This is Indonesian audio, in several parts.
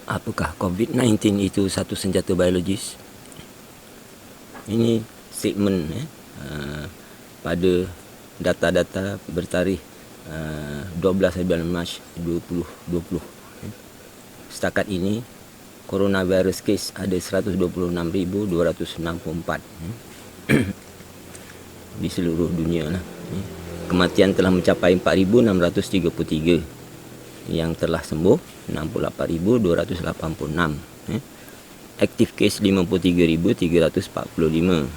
Apakah COVID-19 itu satu senjata biologis? Ini statement pada data-data bertarikh 12 bulan Mac 2020. Setakat ini coronavirus case ada 126,264 di seluruh dunia lah. Kematian telah mencapai 4,633. Yang telah sembuh 68,286. Active case 53,345.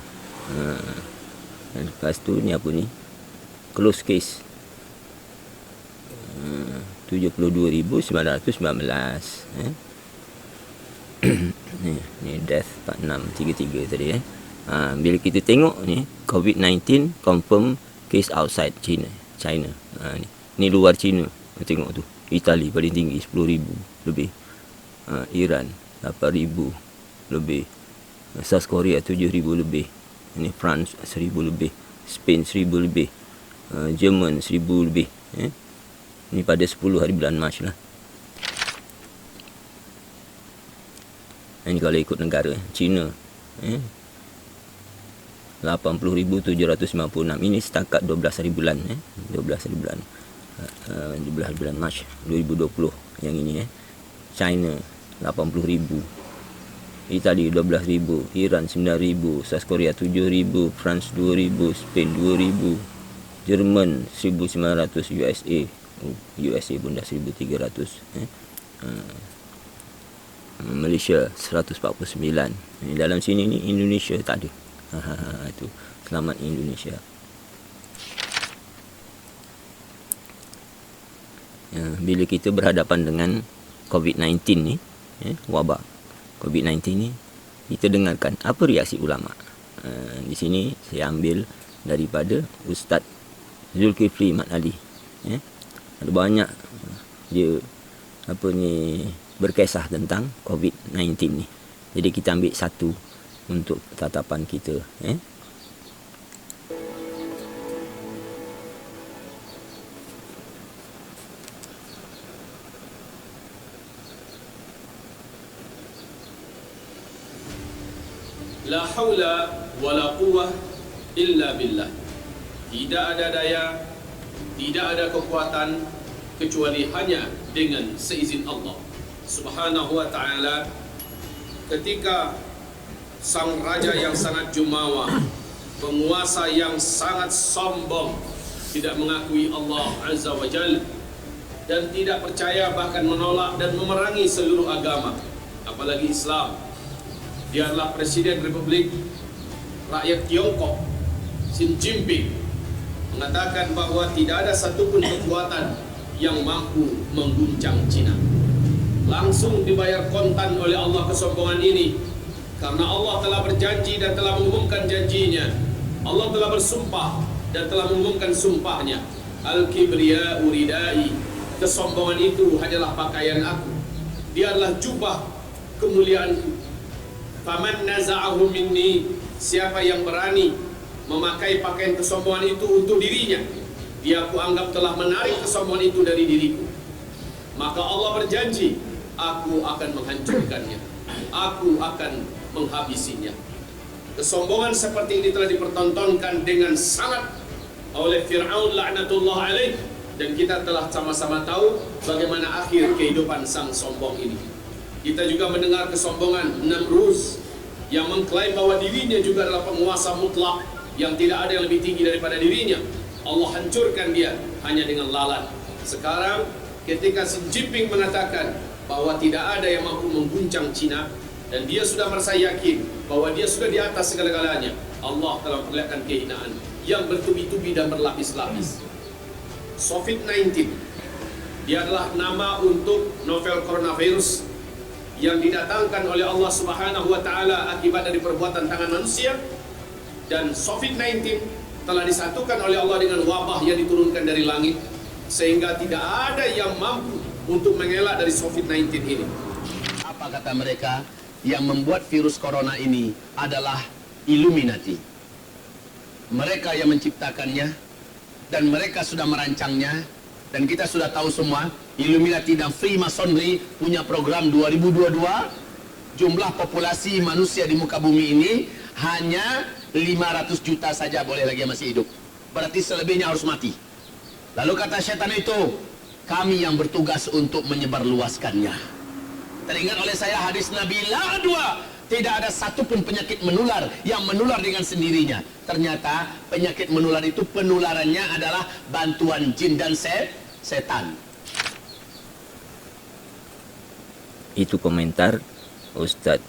Lepas tu ni apa ni? Close case 72,919. Ni death 4633 tadi. Bila kita tengok ni COVID-19 confirm case outside China. Ni luar China. Tengok tu. Itali paling tinggi 10,000 lebih. Iran 8,000 lebih. South Korea 7,000 lebih. Ini France 1,000 lebih. Spain 1,000 lebih. Jerman 1,000 lebih. Ini pada 10 hari bulan Mac lah. Ini kalau ikut negara. China 80,756. Ini setakat 12 hari bulan. 12 hari bulan. 12 bulan Mac 2020 yang ini. China 80,000, Itali 12,000, Iran 9,000, South Korea 7,000, France 2,000, Spain 2,000, Jerman 1,900, USA pun dah 1,300. Malaysia 149. Dalam sini ni Indonesia tak ada. Itu selamat Indonesia. Bila kita berhadapan dengan COVID-19 ni, wabak COVID-19 ni, kita dengarkan apa reaksi ulama. Di sini saya ambil daripada Ustaz Zulkifli Mat Ali. Ada banyak dia berkisah tentang COVID-19 ni. Jadi kita ambil satu untuk tatapan kita. La haula wa la quwwah illa billah. Tidak ada daya, tidak ada kekuatan kecuali hanya dengan seizin Allah Subhanahu wa ta'ala. Ketika sang raja yang sangat jumawa, penguasa yang sangat sombong, tidak mengakui Allah Azza wa Jalla dan tidak percaya, bahkan menolak dan memerangi seluruh agama, apalagi Islam. Dia adalah Presiden Republik Rakyat Tiongkok, Xi Jinping, mengatakan bahawa tidak ada satupun kekuatan yang mampu mengguncang Cina. Langsung dibayar kontan oleh Allah kesombongan ini, karena Allah telah berjanji dan telah mengumumkan janjinya. Allah telah bersumpah dan telah mengumumkan sumpahnya. Al-kibriya'u ridai, kesombongan itu hanyalah pakaian aku, dia adalah jubah kemuliaanku. Faman naza'ahu minni, siapa yang berani memakai pakaian kesombongan itu untuk dirinya, dia aku anggap telah menarik kesombongan itu dari diriku. Maka Allah berjanji, aku akan menghancurkannya, aku akan menghabisinya. Kesombongan seperti ini telah dipertontonkan dengan sangat oleh Fir'aun laknatullah alaih, dan kita telah sama-sama tahu bagaimana akhir kehidupan sang sombong ini. Kita juga mendengar kesombongan Namrus yang mengklaim bahwa dirinya juga adalah penguasa mutlak, yang tidak ada yang lebih tinggi daripada dirinya. Allah hancurkan dia hanya dengan lalat. Sekarang ketika Xi Jinping mengatakan bahwa tidak ada yang mampu mengguncang Cina, dan dia sudah merasa yakin bahwa dia sudah di atas segala-galanya, Allah telah memperlihatkan kehinaan yang bertubi-tubi dan berlapis-lapis. COVID-19, dia adalah nama untuk novel coronavirus yang didatangkan oleh Allah Subhanahu wa ta'ala akibat dari perbuatan tangan manusia. Dan COVID-19 telah disatukan oleh Allah dengan wabah yang diturunkan dari langit, sehingga tidak ada yang mampu untuk mengelak dari COVID-19 ini. Apa kata mereka? Yang membuat virus corona ini adalah Illuminati. Mereka yang menciptakannya, dan mereka sudah merancangnya Dan kita sudah tahu semua, Illuminati dan Freemasonry punya program 2022, jumlah populasi manusia di muka bumi ini hanya 500 juta saja boleh lagi yang masih hidup. Berarti selebihnya harus mati. Lalu kata syaitan itu, kami yang bertugas untuk menyebarluaskannya. Teringat oleh saya hadis Nabi, la adwa, tidak ada satupun penyakit menular yang menular dengan sendirinya. Ternyata penyakit menular itu penularannya adalah bantuan jin dan setan. Itu komentar Ustadz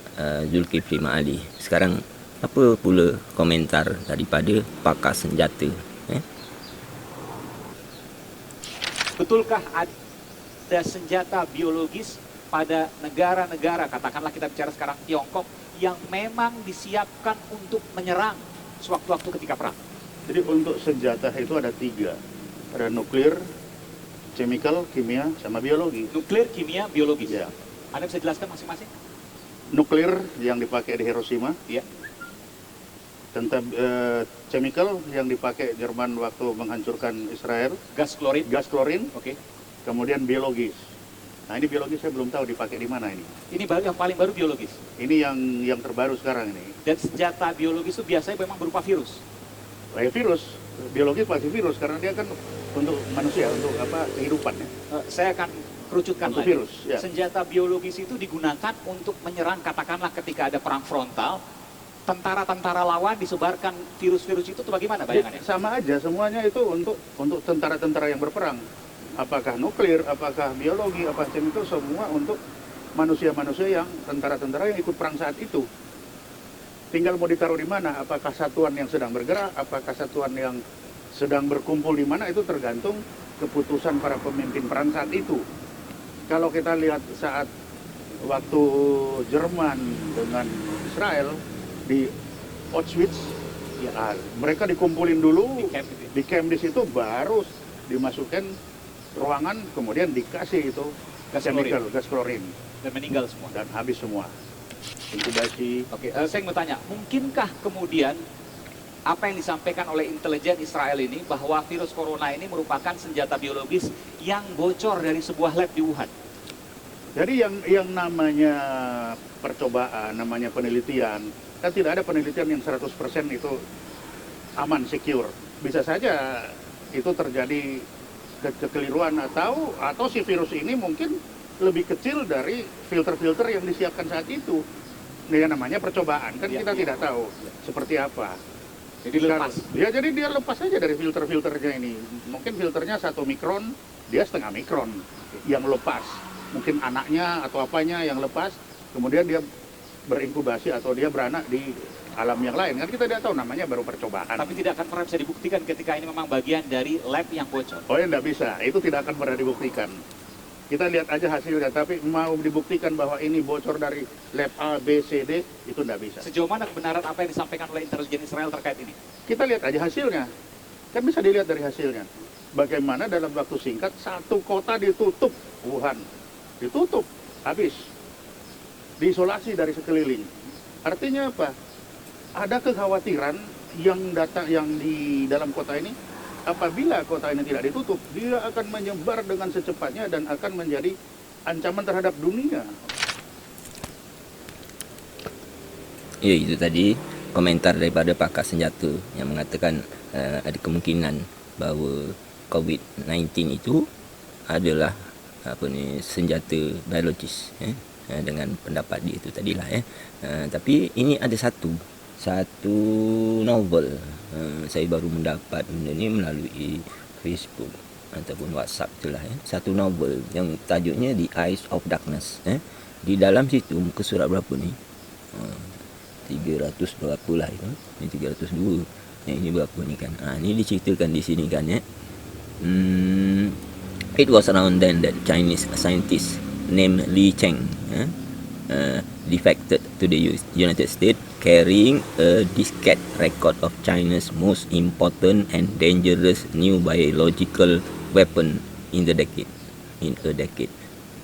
Zulkifli Ma'ali. Sekarang apa pula komentar daripada pakar senjata? Betulkah ada senjata biologis pada negara-negara, katakanlah kita bicara sekarang Tiongkok, yang memang disiapkan untuk menyerang sewaktu-waktu ketika perang? Jadi untuk senjata itu ada 3. Ada nuklir, chemical, kimia, sama biologi. Nuklir, kimia, biologis. Ya. Anda bisa jelaskan masing-masing? Nuklir yang dipakai di Hiroshima. Iya. Tentang chemical yang dipakai Jerman waktu menghancurkan Israel. Gas klorin. Gas klorin. Oke. Kemudian biologis. Nah ini biologis saya belum tahu dipakai di mana ini. Ini baru yang paling baru biologis. Ini yang terbaru sekarang ini. Dan senjata biologis itu biasanya memang berupa virus. Kayak virus, biologis pasti virus karena dia kan untuk manusia, untuk kehidupannya. Saya akan kerucutkan Untuk lagi. virus, ya. Senjata biologis itu digunakan untuk menyerang, katakanlah ketika ada perang frontal, tentara-tentara lawan disebarkan virus-virus itu bagaimana bayangannya? Sama aja semuanya itu untuk tentara-tentara yang berperang. Apakah nuklir, apakah biologi, apakah chemical, semua untuk manusia-manusia yang tentara-tentara yang ikut perang saat itu. Tinggal mau ditaruh di mana, apakah satuan yang sedang bergerak, apakah satuan yang sedang berkumpul di mana, itu tergantung keputusan para pemimpin perang saat itu. Kalau kita lihat saat waktu Jerman dengan Israel di Auschwitz, ya, mereka dikumpulin dulu di camp di situ, baru dimasukkan ruangan, kemudian dikasih itu Gas chemical, gas klorin, Dan meninggal semua. dan habis semua. Inkubasi. Oke, saya mau tanya, mungkinkah kemudian apa yang disampaikan oleh intelijen Israel ini bahwa virus corona ini merupakan senjata biologis yang bocor dari sebuah lab di Wuhan? Jadi yang namanya percobaan, namanya penelitian, kan tidak ada penelitian yang 100% itu aman, secure. Bisa saja itu terjadi kekeliruan atau si virus ini mungkin lebih kecil dari filter-filter yang disiapkan saat itu. Ini namanya percobaan, kan kita tidak tahu seperti apa. Jadi lepas. Ya, jadi dia lepas saja dari filter-filternya ini. Mungkin filternya 1 mikron, dia setengah mikron yang lepas. Mungkin anaknya atau apanya yang lepas, kemudian dia berinkubasi atau dia beranak di alam yang lain. Kan kita tidak tahu, namanya baru percobaan. Tapi tidak akan pernah bisa dibuktikan ketika ini memang bagian dari lab yang bocor. Oh ya, tidak bisa. Itu tidak akan pernah dibuktikan. Kita lihat aja hasilnya, tapi mau dibuktikan bahwa ini bocor dari lab A, B, C, D, itu tidak bisa. Sejauh mana kebenaran apa yang disampaikan oleh intelijen Israel terkait ini? Kita lihat aja hasilnya. Kan bisa dilihat dari hasilnya. Bagaimana dalam waktu singkat, 1 kota ditutup, Wuhan. Ditutup, habis. Diisolasi dari sekeliling. Artinya apa? Ada kekhawatiran yang di dalam kota ini, apabila kota ini tidak ditutup, dia akan menyebar dengan secepatnya dan akan menjadi ancaman terhadap dunia. Ya, itu tadi komentar daripada pakar senjata yang mengatakan ada kemungkinan bahawa COVID-19 itu adalah senjata biologis, dengan pendapat dia itu tadilah. Tapi ini ada satu novel, saya baru mendapat benda ni melalui Facebook ataupun WhatsApp itulah. Satu novel yang tajuknya The Eyes of Darkness. Di dalam situ muka surat berapa ni? 300 berapa lah itu? Ini 302. Yang ini berapa ni kan? Ni diceritakan di sini kan ya. It was around then that Chinese scientist named Li Cheng defected to the United States carrying a diskette record of China's most important and dangerous new biological weapon in a decade.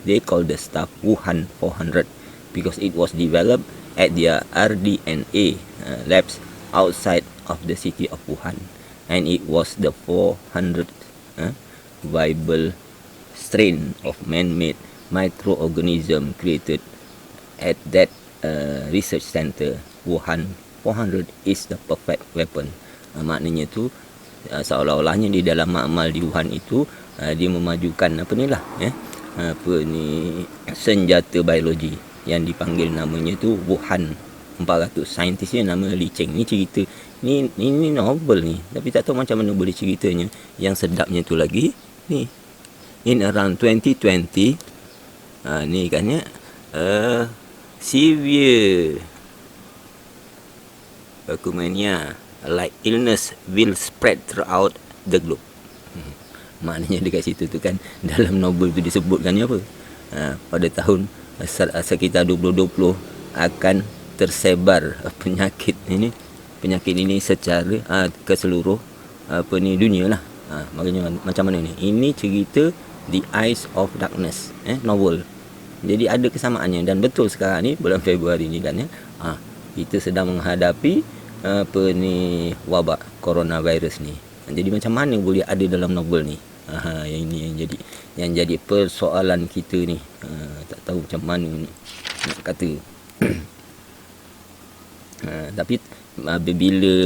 They called the stuff Wuhan 400 because it was developed at their RDNA labs outside of the city of Wuhan, and it was the 400th viable strain of man-made microorganism created at that research center Wuhan 400 is the perfect weapon. Maknanya tu seolah-olahnya di dalam makmal di Wuhan itu dia memajukan senjata biologi yang dipanggil namanya tu Wuhan 400. Saintisnya nama Li Cheng. Ni cerita ni novel ni, tapi tak tahu macam mana boleh ceritanya. Yang sedapnya tu lagi ni, in around 2020 ni katnya severe leukemia like illness will spread throughout the globe. Maknanya dekat situ tu kan, dalam novel tu disebutkannya apa? Pada tahun sekitar 2020 akan tersebar penyakit ini secara ke seluruh dunia lah. Maknanya macam mana ni? Ini cerita The Eyes of Darkness, novel. Jadi ada kesamaannya, dan betul sekarang ni bulan Februari ni kan kita sedang menghadapi wabak coronavirus ni. Jadi macam mana boleh ada dalam novel ni? Yang ini yang jadi persoalan kita ni. Tak tahu macam mana nak kata. Tapi bila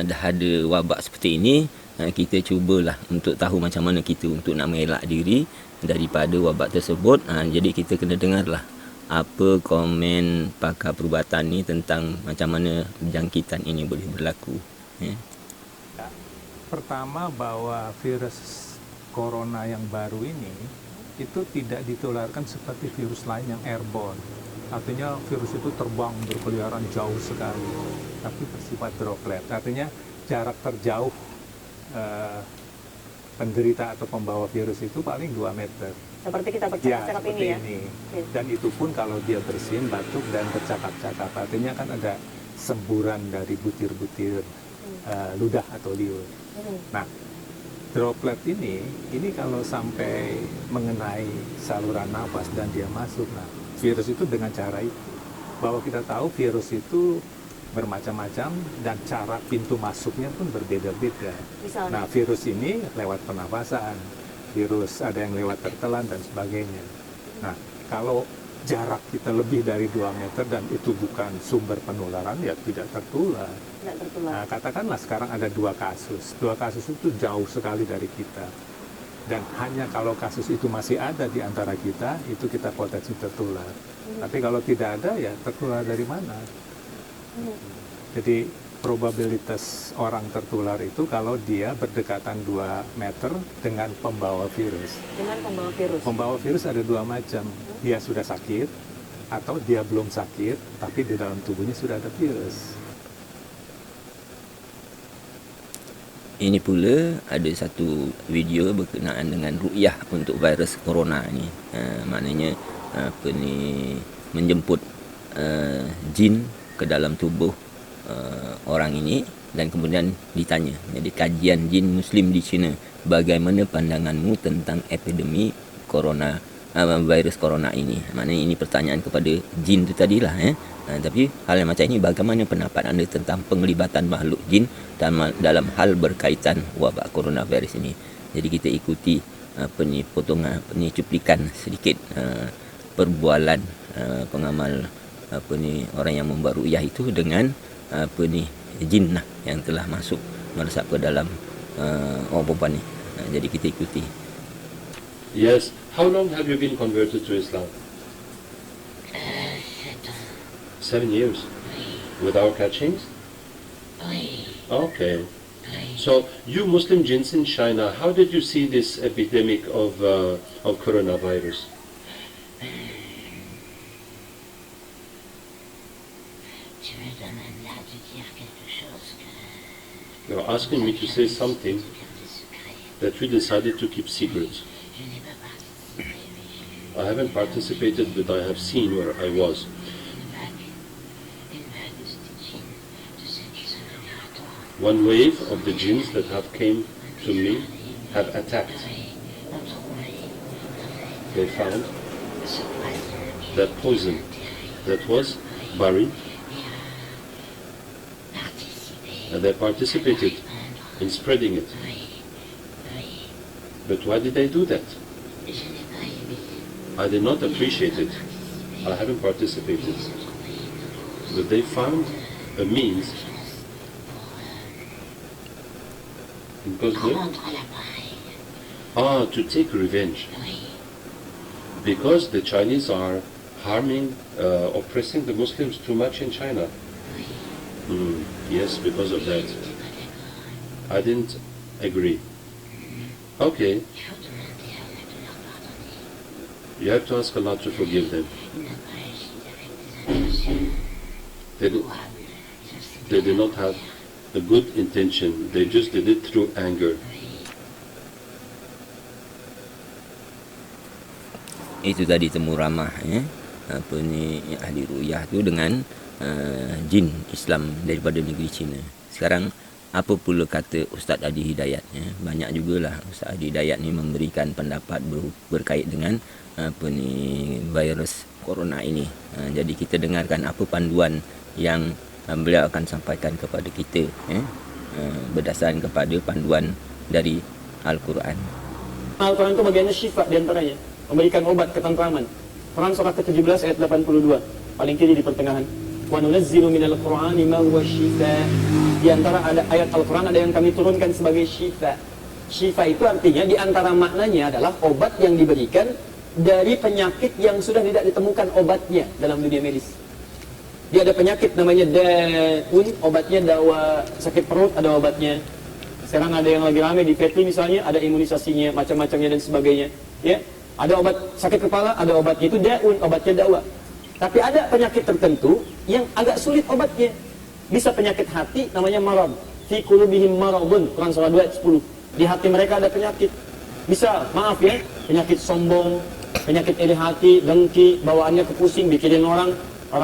dah ada wabak seperti ini, kita cubalah untuk tahu macam mana kita untuk nak mengelak diri daripada wabak tersebut. Jadi kita kena dengarlah apa komen pakar perubatan ni tentang macam mana jangkitan ini boleh berlaku. Pertama, bahwa virus corona yang baru ini itu tidak ditularkan seperti virus lain yang airborne. Artinya virus itu terbang berkeliaran jauh sekali, tapi bersifat droplet. Artinya jarak terjauh penderita atau pembawa virus itu paling 2 meter. Seperti kita bercakap-cakap ini ya? Dan itu pun kalau dia bersin, batuk, dan bercakap-cakap. Artinya kan ada semburan dari butir-butir ludah atau liur. Nah, droplet ini kalau sampai mengenai saluran nafas dan dia masuk, virus itu dengan cara itu, bahwa kita tahu virus itu bermacam-macam dan cara pintu masuknya pun berbeda-beda. Nah, virus ini lewat pernafasan, virus ada yang lewat tertelan dan sebagainya. Nah, kalau jarak kita lebih dari 2 meter dan itu bukan sumber penularan, ya tidak tertular. Nah, katakanlah sekarang ada 2 kasus. 2 kasus itu jauh sekali dari kita. Dan hanya kalau kasus itu masih ada di antara kita, itu kita potensi tertular. Tapi kalau tidak ada, ya tertular dari mana? Jadi probabilitas orang tertular itu kalau dia berdekatan 2 meter dengan pembawa virus. Pembawa virus ada 2 macam. Dia sudah sakit, atau dia belum sakit, tapi di dalam tubuhnya sudah ada virus. Ini pula ada satu video berkenaan dengan ru'yah untuk virus corona ni. Maknanya menjemput jin ke dalam tubuh orang ini dan kemudian ditanya. Jadi kajian jin Muslim di China, bagaimana pandanganmu tentang epidemi corona, virus corona ini? Maknanya ini pertanyaan kepada jin tu tadilah. Tapi hal yang macam ini, bagaimana pendapat anda tentang penglibatan makhluk jin dalam hal berkaitan wabak coronavirus ini? Jadi kita ikuti potongan cuplikan sedikit perbualan pengamal orang yang membuat ru'yah itu dengan jin yang telah masuk meresap ke dalam orang perempuan ni. Jadi kita ikuti. Yes. How long have you been converted to Islam? 7 years. Without catchings? Okay. So, you Muslim jinns in China, how did you see this epidemic of coronavirus? You're asking me to say something that we decided to keep secret. I haven't participated, but I have seen where I was. One wave of the jinns that have came to me have attacked. They found that poison that was buried, and they participated in spreading it. But why did they do that? I did not appreciate it. I haven't participated. But they found a means because to take revenge. Because the Chinese are harming, oppressing the Muslims too much in China. Yes, because of that. I didn't agree. Okay. You have to ask Allah to forgive them. They did not have a good intention. They just did it through anger. Itu tadi temu ramah apa ni ahli ru'yah tu dengan jin Islam daripada negeri China. Sekarang apa pula kata Ustaz Adi Hidayat banyak jugalah Ustaz Adi Hidayat ni memberikan pendapat berkait dengan apa ni virus corona ini. Jadi kita dengarkan apa panduan yang beliau akan sampaikan kepada kita berdasarkan kepada panduan dari Al-Quran. Al-Quran itu bagiannya syifa di antaranya, memberikan obat ketentraman. Quran surah ke-17 ayat 82, paling kiri di pertengahan. Wa nunazzilu minal Qur'ani ma huwa syifa. Di antara ada ayat Al-Quran ada yang kami turunkan sebagai syifa. Syifa itu artinya di antara maknanya adalah obat yang diberikan dari penyakit yang sudah tidak ditemukan obatnya dalam dunia medis. Dia ada penyakit namanya daun, obatnya dawa sakit perut, ada obatnya. Sekarang ada yang lagi ramai di Petri misalnya, ada imunisasinya, macam-macamnya dan sebagainya. Ya, ada obat sakit kepala, ada obatnya, itu daun, obatnya dawa. Tapi ada penyakit tertentu yang agak sulit obatnya. Bisa penyakit hati, namanya marad. Fi qulubihim maradun, Quran surah 2 ayat 10. Di hati mereka ada penyakit. Bisa, maaf ya, penyakit sombong, penyakit iri hati, dengki, bawaannya ke pusing, bikirin orang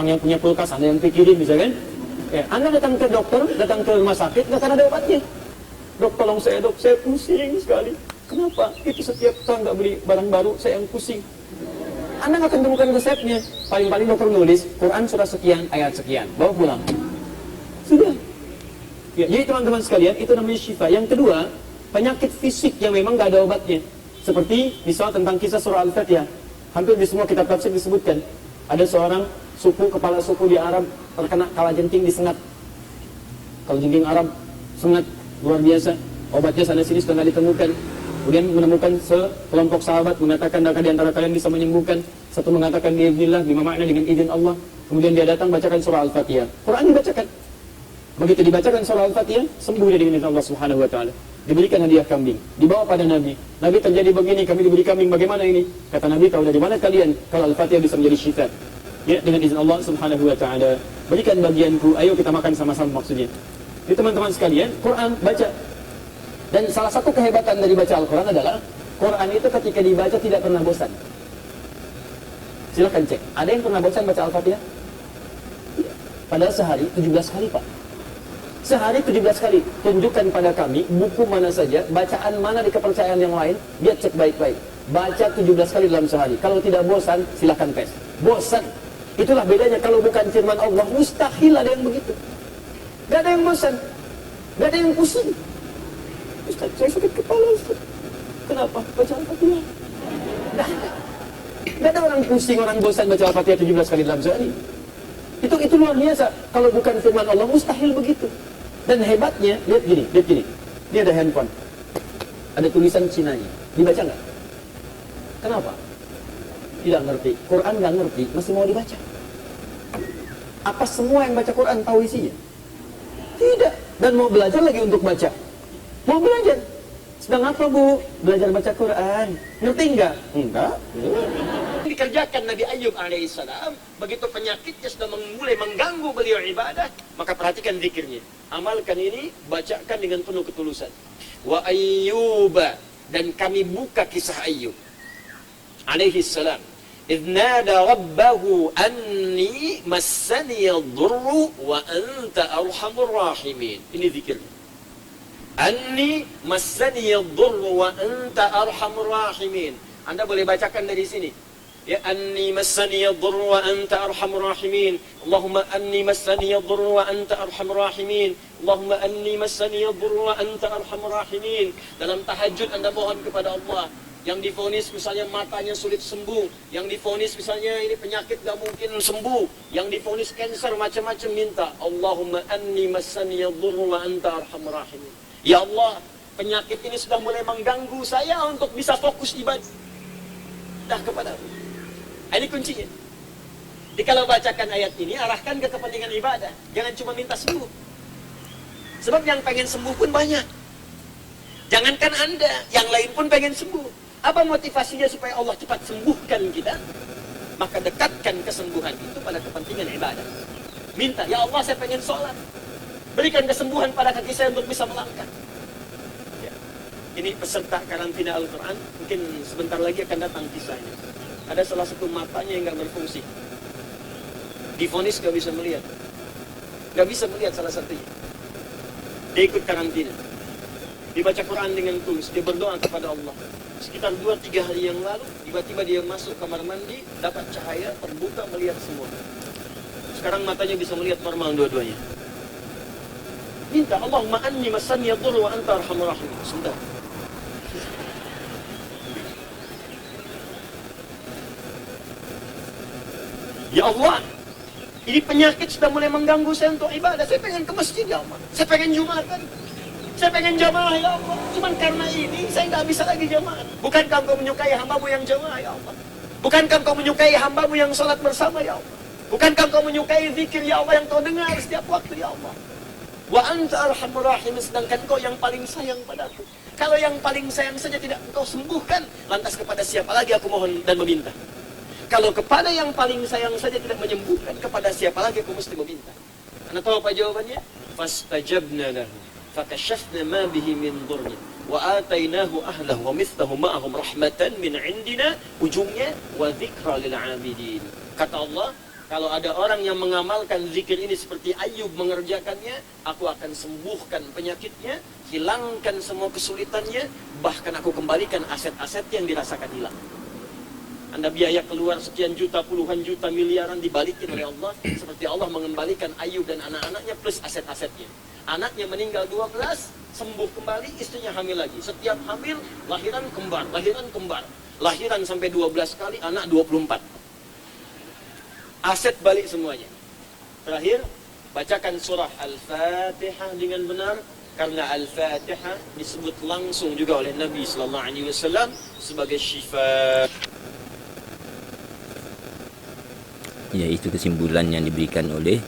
yang punya kulkas, ada yang pikirin, bisa kan? Ya, Anda datang ke dokter, datang ke rumah sakit, nggak akan ada obatnya. Dok, tolong saya dok, saya pusing sekali. Kenapa? Itu setiap tahun nggak beli barang baru, saya yang pusing. Anda nggak akan temukan resepnya. Paling-paling dokter nulis, Quran surah sekian, ayat sekian, bawa pulang. Sudah. Ya, jadi teman-teman sekalian, itu namanya syifa. Yang kedua, penyakit fisik yang memang nggak ada obatnya. Seperti misalnya tentang kisah surah Al-Fatihah. Hampir di semua kitab tafsir disebutkan. Ada seorang suku, kepala suku di Arab terkena kalajengking disengat. Kalajengking Arab sengat luar biasa. Obatnya sana sini sudah tidak ditemukan. Kemudian menemukan sekelompok sahabat mengatakan apakah di antara kalian bisa menyembuhkan. Satu mengatakan biiznillah, bima makna dengan izin Allah. Kemudian dia datang bacakan surah Al-Fatihah. Quran dibacakan. Begitu dibacakan surah Al-Fatihah, sembuh dia dengan izin Allah Subhanahu wa taala. Diberikan hadiah kambing, dibawa pada Nabi. Nabi terjadi begini, kami diberi kambing, bagaimana ini? Kata Nabi, tahu dari mana kalian kalau Al-Fatihah bisa menjadi syifa? Ya, dengan izin Allah Subhanahu wa taala. Berikan bagianku, ayo kita makan sama-sama maksudnya. Jadi teman-teman sekalian, Quran baca. Dan salah satu kehebatan dari baca Al-Quran adalah Quran itu ketika dibaca tidak pernah bosan. Silakan cek. Ada yang pernah bosan baca Al-Fatihah? Tidak. Padahal sehari 17 kali, Pak. Sehari 17 kali. Tunjukkan pada kami buku mana saja, bacaan mana di kepercayaan yang lain, dia cek baik-baik. Baca 17 kali dalam sehari. Kalau tidak bosan, silakan tes. Bosan. Itulah bedanya, kalau bukan firman Allah, mustahil ada yang begitu. Gak ada yang bosan. Gak ada yang pusing. Ustaz, saya sakit kepala, Ustaz. Kenapa? Baca Al-Fatihah. Gak ada orang pusing, orang bosan baca Al-Fatihah 17 kali dalam sehari. Itu luar biasa. Kalau bukan firman Allah, mustahil begitu. Dan hebatnya, lihat gini. Dia ada handphone. Ada tulisan Cinanya. Dibaca nggak? Kenapa? Tidak ngerti. Quran nggak ngerti, masih mau dibaca. Apa semua yang baca Quran tahu isinya? Tidak. Dan mau belajar lagi untuk baca. Mau belajar. Sedang apa, Bu? Belajar baca Quran. Ngerti nggak? Enggak. Dikerjakan Nabi Ayub alaihissalam, begitu penyakitnya sudah mulai mengganggu beliau ibadah, maka perhatikan zikirnya. Amalkan ini, bacakan dengan penuh ketulusan. Wa Ayyuba, dan kami buka kisah Ayyub alaihissalam. إذ نادى ربه أني مسني الضر وأنت أرحم الراحمين. Ini zikirnya. Anni masani yadhurru wa anta arhamur rahimin. Anda boleh bacakan dari sini. Ya anni massani yadhurru wa anta arhamur rahimin. Allahumma anni massani yadhurru wa anta arhamur rahimin. Allahumma anni massani yadhurru wa anta arhamur rahimin. Dalam tahajud Anda mohon kepada Allah. Yang divonis misalnya matanya sulit sembuh, yang divonis misalnya ini penyakit gak mungkin sembuh, yang divonis kanker macam-macam, minta Allahumma anni massani yadhurru wa anta arhamur rahimin. Ya Allah, penyakit ini sudah mulai mengganggu saya untuk bisa fokus ibadah kepadamu. Ini kuncinya. Jadi kalau bacakan ayat ini, arahkan ke kepentingan ibadah. Jangan cuma minta sembuh. Sebab yang pengen sembuh pun banyak. Jangankan Anda, yang lain pun pengen sembuh. Apa motivasinya supaya Allah cepat sembuhkan kita? Maka dekatkan kesembuhan itu pada kepentingan ibadah. Minta, ya Allah saya pengen sholat. Berikan kesembuhan pada kaki saya untuk bisa melangkah. Ya. Ini peserta karantina Al-Quran, mungkin sebentar lagi akan datang kisahnya. Ada salah satu matanya yang nggak berfungsi. Divonis nggak bisa melihat. Nggak bisa melihat salah satunya. Dia ikut karantina. Dibaca Quran dengan tulus, dia berdoa kepada Allah. Sekitar 2-3 hari yang lalu, tiba-tiba dia masuk kamar mandi, dapat cahaya, terbuka, melihat semua. Sekarang matanya bisa melihat normal dua-duanya. Minta, Allahumma anni massani yadhurru wa anta arhamur rahimin. Sudah. Ya Allah, ini penyakit sudah mulai mengganggu saya untuk ibadah. Saya pengen ke masjid, ya Allah. Saya pengen Jumatan. Saya pengen jamaah, ya Allah. Cuman karena ini saya nggak bisa lagi jamaah. Bukankah Engkau menyukai hambamu yang jamaah, ya Allah? Bukankah Engkau menyukai hambamu yang sholat bersama, ya Allah? Bukankah Engkau menyukai zikir, ya Allah, yang Kau dengar setiap waktu, ya Allah? Wa anta arhamur rahim, sedangkan Kau yang paling sayang padaku. Kalau yang paling sayang saja tidak Engkau sembuhkan, lantas kepada siapa lagi aku mohon dan meminta? Kalau kepada yang paling sayang saja tidak menyembuhkan, kepada siapa lagi aku mesti meminta? Anda tahu apa jawabannya? Fastajabna lahu fakashafna ma bihi min dhurrin wa atainahu ahlahu wa mithlahu ma'ahum rahmatan min indina, ujungnya wa dzikra lil 'abidin. Kata Allah, kalau ada orang yang mengamalkan zikir ini seperti Ayub mengerjakannya, aku akan sembuhkan penyakitnya, hilangkan semua kesulitannya, bahkan aku kembalikan aset-aset yang dirasakan hilang. Anda biaya keluar sekian juta, puluhan juta, miliaran dibalikin oleh Allah, seperti Allah mengembalikan Ayub dan anak-anaknya plus aset-asetnya. Anaknya meninggal 12, sembuh kembali, istrinya hamil lagi. Setiap hamil, lahiran kembar, lahiran kembar. Lahiran sampai 12 kali, anak 24. Aset balik semuanya. Terakhir, bacakan surah Al-Fatihah dengan benar, karena Al-Fatihah disebut langsung juga oleh Nabi SAW sebagai syifa. Ya, itu kesimpulan yang diberikan oleh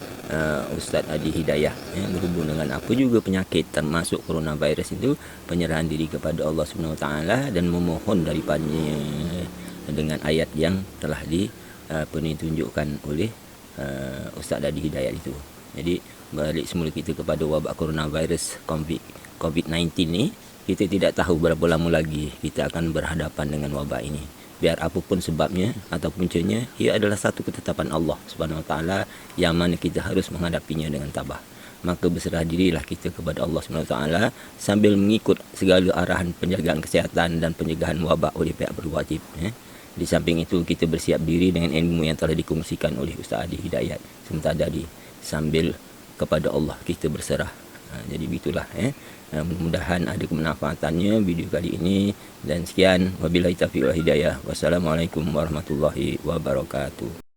Ustaz Adi Hidayah, berhubung dengan apa juga penyakit termasuk coronavirus itu, penyerahan diri kepada Allah Subhanahu Wa Taala dan memohon daripadanya dengan ayat yang telah ditunjukkan oleh Ustaz Adi Hidayah itu. Jadi balik semula kita kepada wabak coronavirus COVID-19 ni, kita tidak tahu berapa lama lagi kita akan berhadapan dengan wabak ini. Biar apapun sebabnya atau puncanya, ia adalah satu ketetapan Allah Subhanahu Wa Taala yang mana kita harus menghadapinya dengan tabah. Maka berserah dirilah kita kepada Allah Subhanahu Wa Taala sambil mengikut segala arahan penjagaan kesihatan dan pencegahan wabak oleh pihak berwajib. Di samping itu, kita bersiap diri dengan ilmu yang telah dikongsikan oleh Ustaz Adi Hidayat sebentar tadi, sambil kepada Allah kita berserah. Jadi begitulah. Mudah-mudahan ada kemanfaatannya video kali ini, dan sekian, wabillahi taufiq wal hidayah. Wassalamualaikum warahmatullahi wabarakatuh.